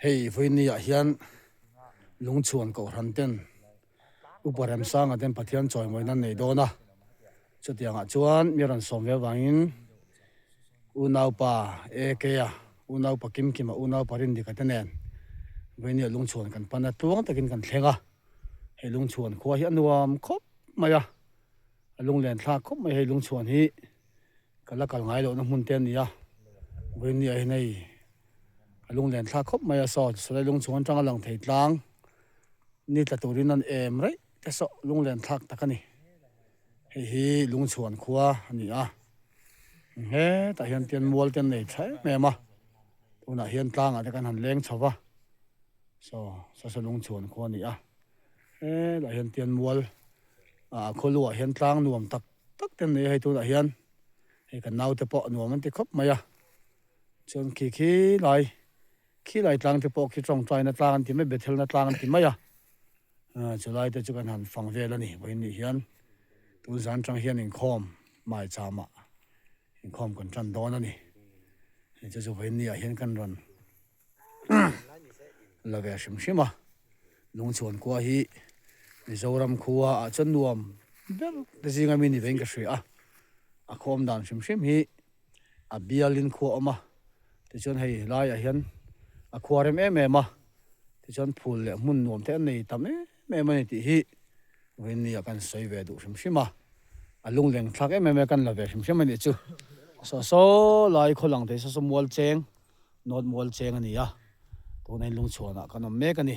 hei voini a hian lungchuan ko ran ten uparam sang aten pathian choi moi nan nei dona chutianga chuan miran somve wangin unau pa ekeya unau pa kim kim unau parin dikatanen voini lungchuan kan pana tuang takin kan thlenga hei lungchuan khuwa hi anuam khop maya lunglen thla khop mai hei lungchuan hi kalakal ngai lo na mun ten nia voini a nei lunglen thla khop maya so solai lungchuan tanga lang thei tlang ni tla turin an em rei te so lunglen thak takani hi lungchuan khuwa ani a he ta hian tian mual ten nei thai me ma una hian tlang a kan han leng chawa so lungchuan khuwa ni a la hian tian mual kholu a hian tlang nuam tak ten nei hai tu la hian he kan nau te po nuam an ti khop maya chon khi lai tlang te po ki trong trai na tlang ti me bethel na tlang ti maya chulai te chu kan han fang vel ani voini hian tu zan tang hian in khom mai chama in khom kan tran don ani chu voini a hian kan ron lave shima lungchuan kwa hi mizoram khuwa a chanuam ber de jinga mini venga shri a khom dan shim hi a bialin khu ama te chon hei lai a hian a khuarem ma te chon phul le mun nom te nei tam me mani ti hi voini a kan soi ve du shima a lungleng thak me kan lave shim ani chu so lai kholang te so mual cheng not mual cheng ani ya to nei lungchuan a kan me kani